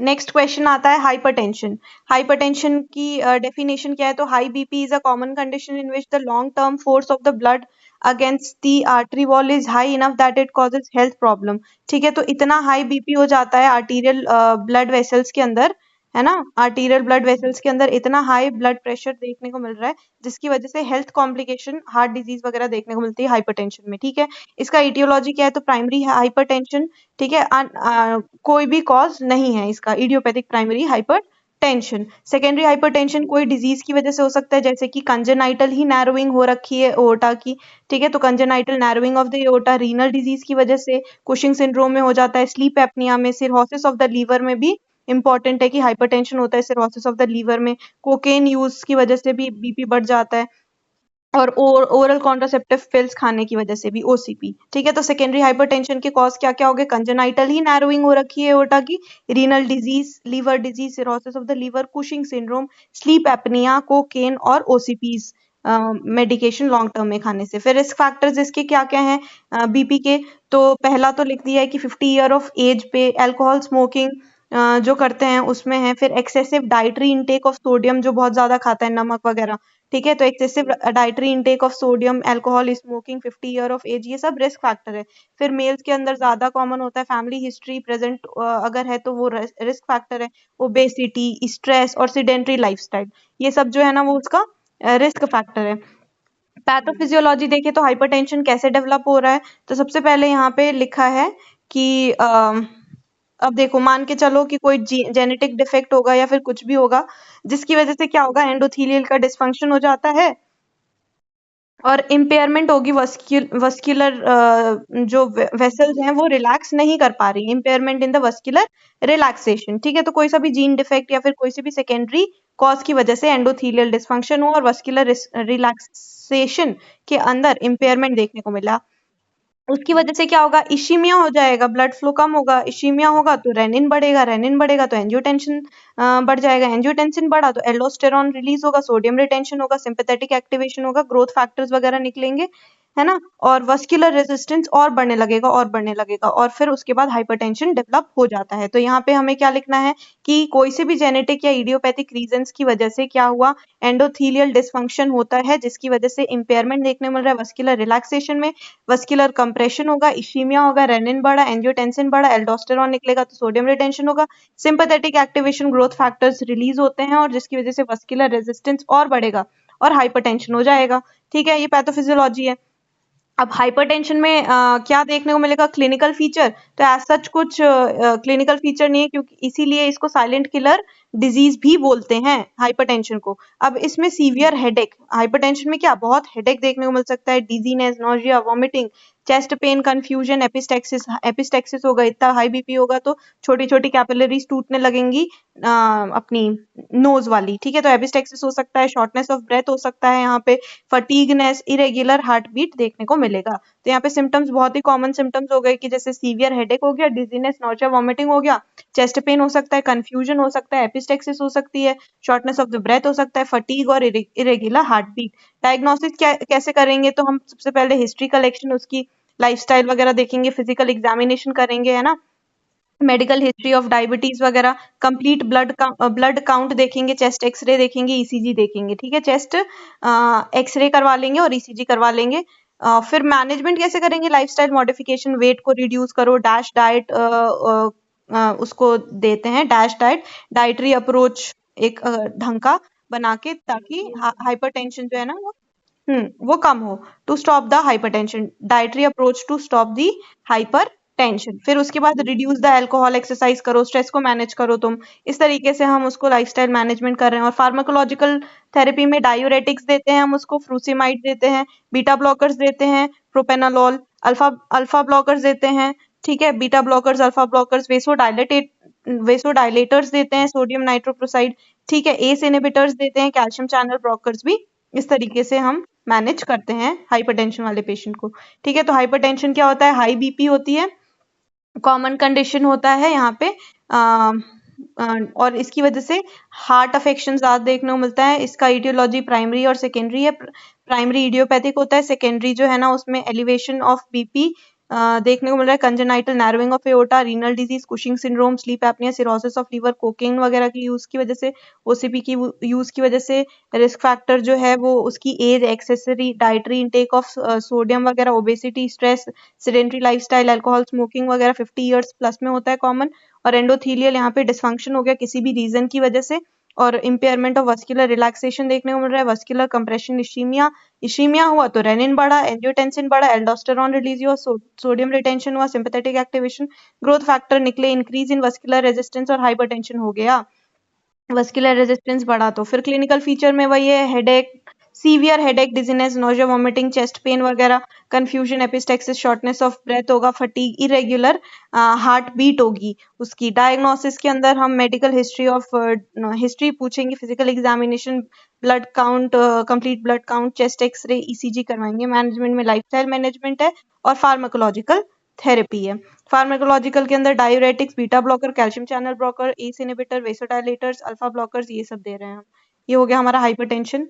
Next question आता है hypertension. Hypertension की डेफिनेशन क्या है? तो high BP is a common condition in which the long term force of the blood against the artery wall is high enough that it causes health problem. ठीक है, तो इतना हाई बीपी हो जाता है आर्टीरियल ब्लड वेसल्स के अंदर, है ना, आर्टीरियल ब्लड वेसल्स के अंदर इतना हाई ब्लड प्रेशर देखने को मिल रहा है जिसकी वजह से हेल्थ कॉम्प्लिकेशन, हार्ट डिजीज वगैरह देखने को मिलती है हाइपरटेंशन में। ठीक है, इसका इटियोलॉजी क्या है? तो प्राइमरी हाइपरटेंशन। ठीक है, कोई भी कॉज नहीं है इसका, idiopathic primary hypertension. Secondary hypertension कोई डिजीज की वजह से हो सकता है, जैसे कि कंजेनाइटल ही नैरोइंग हो रखी है एओर्टा की। ठीक है, तो congenital narrowing of the aorta renal disease की वजह से, कुशिंग सिंड्रोम में हो जाता है, स्लीप एपनिया में, सिरहोसिस ऑफ द लीवर में भी इंपॉर्टेंट है कि हाइपरटेंशन होता है सिरहोसिस ऑफ द लीवर में, कोकेन यूज की वजह से भी बीपी बढ़ जाता है, और ओरल कॉन्ट्रासेप्टिव पिल्स खाने की वजह से भी ओसीपी। ठीक है, तो सेकेंडरी हाइपरटेंशन के कॉज क्या क्या हो गए? कंजेनाइटल ही नैरोइंग हो रखी है एओर्टा की, renal disease, liver disease, cirrhosis of the liver, Cushing syndrome, sleep apnoea, cocaine और ओसीपीज मेडिकेशन लॉन्ग टर्म में खाने से। फिर रिस्क फैक्टर्स इसके क्या क्या हैं बीपी के? तो पहला तो लिख दिया है कि 50 ईयर ऑफ एज पे, अल्कोहल स्मोकिंग जो करते हैं उसमें है, फिर excessive dietary intake of sodium, जो बहुत ज्यादा खाता है नमक वगैरह। ठीक है, तो excessive dietary intake of sodium, alcohol, smoking, 50 year of age, ये सब रिस्क फैक्टर है। फिर मेल्स के अंदर ज्यादा कॉमन होता है, फैमिली हिस्ट्री प्रेजेंट अगर है तो वो रिस्क फैक्टर है। ओबेसिटी, स्ट्रेस और सिडेंट्री लाइफस्टाइल, ये सब जो है ना वो उसका रिस्क फैक्टर है। पैथोफिजियोलॉजी देखें तो हाइपरटेंशन कैसे डेवलप हो रहा है? तो सबसे पहले यहाँ पे लिखा है कि अब देखो, मान के चलो कि कोई जेनेटिक डिफेक्ट होगा या फिर कुछ भी होगा जिसकी वजह से क्या होगा, एंडोथेलियल का डिस्फंक्शन हो जाता है और इम्पेयरमेंट होगी वस्कुलर, जो वेसल्स हैं वो रिलैक्स नहीं कर पा रही, impairment in the vascular relaxation. ठीक है, तो कोई सा भी जीन डिफेक्ट या फिर कोई सी भी सेकेंडरी कॉज की वजह से एंडोथेलियल डिस्फंक्शन हो और वस्कुलर रिलैक्सेशन के अंदर इम्पेयरमेंट देखने को मिला, उसकी वजह से क्या होगा? इश्मीया हो जाएगा, ब्लड फ्लो कम होगा, इश्मीया होगा तो रेनिन बढ़ेगा, रेनिन बढ़ेगा तो एंजियोटेंशन बढ़ जाएगा, एंजियोटेंशन बढ़ा तो एल्डोस्टेरॉन रिलीज होगा, सोडियम रिटेंशन होगा, सिंपैथेटिक एक्टिवेशन होगा, ग्रोथ फैक्टर्स वगैरह निकलेंगे, है ना, और वस्कुलर रेजिस्टेंस और बढ़ने लगेगा और बढ़ने लगेगा, और फिर उसके बाद हाइपरटेंशन डेवलप हो जाता है। तो यहाँ पे हमें क्या लिखना है कि कोई से भी जेनेटिक या इडियोपैथिक रीजंस की वजह से क्या हुआ, एंडोथेलियल डिस्फंक्शन होता है जिसकी वजह से इंपेयरमेंट देखने मिल रहा है वस्कुलर रिलैक्सेशन में, वस्कुलर कंप्रेशन होगा, इश्मीया होगा, रेनिन बढ़ा, एंजियोटेंसिन बढ़ा, एल्डोस्टेरॉन निकलेगा तो सोडियम रिटेंशन होगा, sympathetic activation, growth factors release होते हैं और जिसकी वजह से वस्कुलर रेजिस्टेंस और बढ़ेगा और हाइपरटेंशन हो जाएगा। ठीक है, ये पैथोफिजियोलॉजी है। अब हाइपरटेंशन में क्या देखने को मिलेगा? क्लिनिकल फीचर, तो एज सच कुछ क्लिनिकल फीचर नहीं है, क्योंकि इसीलिए इसको साइलेंट किलर डिजीज भी बोलते हैं हाइपरटेंशन को। अब इसमें सीवियर हेडेक, हाइपरटेंशन में क्या बहुत हेडेक देखने को मिल सकता है, dizziness, nausea, vomiting, chest pain, confusion, epistaxis, epistaxis होगा, इतना हाई बीपी होगा तो छोटी छोटी कैपिलरीज टूटने लगेंगी अपनी नोज वाली। ठीक है, तो एपिस्टेक्सिस हो सकता है, शॉर्टनेस ऑफ ब्रेथ हो सकता है, यहाँ पे फटीगनेस, इरेगुलर हार्ट बीट देखने को मिलेगा। तो यहाँ पे सिम्टम्स बहुत ही कॉमन सिम्टम्स हो गए कि जैसे सीवियर हेडेक हो गया, डिजीनेस, नोजिया, वॉमिटिंग हो गया, चेस्ट पेन हो सकता है, कंफ्यूजन हो सकता है, एपिस्टेक्सिस हो सकती है, शॉर्टनेस ऑफ द ब्रेथ हो सकता है, फटीग और इरेगुलर हार्ट बीट। डायग्नोसिस कैसे करेंगे? तो हम सबसे पहले हिस्ट्री कलेक्शन, उसकी लाइफस्टाइल वगैरह देखेंगे, फिजिकल एग्जामिनेशन करेंगे, है ना, मेडिकल हिस्ट्री ऑफ डायबिटीज वगैरह, कंप्लीट ब्लड काउंट देखेंगे, चेस्ट एक्सरे देखेंगे, ईसीजी देखेंगे। ठीक है, चेस्ट एक्सरे करवा लेंगे और ईसीजी करवा लेंगे। फिर मैनेजमेंट कैसे करेंगे? लाइफस्टाइल मॉडिफिकेशन, वेट को रिड्यूस करो, डैश डाइट उसको देते हैं, डैश डाइट, डाइटरी अप्रोच एक ढंग का बना के, ताकि हाइपरटेंशन जो है ना वो कम हो, to stop the hypertension, dietary approach to stop the hypertension. फिर उसके बाद रिड्यूस द अल्कोहल, एक्सरसाइज करो, स्ट्रेस को मैनेज करो तुम, इस तरीके से हम उसको लाइफस्टाइल मैनेजमेंट कर रहे हैं। और फार्माकोलॉजिकल थेरेपी में डायूरेटिक्स देते हैं हम उसको, फ्रूसिमाइड देते हैं, बीटा ब्लॉकर्स देते हैं, प्रोपेनालॉल, अल्फा अल्फा ब्लॉकर्स देते हैं। ठीक है, beta blockers, alpha blockers, vasodilators देते हैं, सोडियम नाइट्रोक्लोसाइड। ठीक है, एस इनहिबिटर्स देते हैं, कैल्शियम चैनल ब्लॉकर्स भी। इस तरीके से हम मैनेज करते हैं हाइपरटेंशन वाले पेशेंट को। ठीक है, तो हाइपरटेंशन क्या होता है? हाई बीपी होती है, कॉमन कंडीशन होता है यहाँ पे, और इसकी वजह से हार्ट अफेक्शन ज्यादा देखने को मिलता है। इसका इटियोलॉजी प्राइमरी और सेकेंडरी है। प्राइमरी इडियोपैथिक होता है, सेकेंडरी जो है ना उसमें एलिवेशन ऑफ बीपी देखने को मिल रहा है congenital narrowing of aorta, renal disease, Cushing syndrome, sleep apnoea, cirrhosis of liver, cocaine वगैरह की यूज की वजह से, ओसीपी की यूज की वजह से, रिस्क फैक्टर जो है वो उसकी age, accessory dietary intake of sodium वगैरह, obesity, stress, sedentary lifestyle, alcohol smoking वगैरह 50 ईयर्स प्लस में होता है कॉमन। और एंडोथीलियल यहाँ पे डिसफंक्शन हो गया किसी भी रीजन की वजह से, और इम्पेयरमेंट ऑफ वस्कुलर रिलैक्सेशन देखने को मिल रहा है, वस्कुलर कंप्रेशन, इश्ीमिया, इश्ीमिया हुआ तो रेनिन बढ़ा, एंजियोटेंसिन बढ़ा, एल्डोस्टेरॉन रिलीज हुआ, सोडियम रिटेंशन हुआ, सिंपैथेटिक एक्टिवेशन, ग्रोथ फैक्टर निकले, इंक्रीज इन वस्कुलर रेजिस्टेंस और हाइपरटेंशन हो गया। वस्कुलर रेजिस्टेंस बढ़ा तो फिर क्लिनिकल फीचर में वही है, headache, severe headache, dizziness, nausea, vomiting, chest pain वगैरह, confusion, epistaxis, shortness of breath होगा, फटीग, इरेगुलर हार्ट बीट होगी। उसकी डायग्नोसिस के अंदर हम मेडिकल हिस्ट्री ऑफ हिस्ट्री पूछेंगे, physical examination, blood count, complete blood count, chest x-ray, ECG करवाएंगे। Management में लाइफस्टाइल मैनेजमेंट है और फार्माकोलॉजिकल थेरेपी है। फार्माकोलॉजिकल के अंदर diuretics, beta blocker, calcium channel blocker, ACE inhibitor, vasodilators, alpha blockers, ये सब दे रहे हैं हम। ये हो गया हमारा हाइपरटेंशन।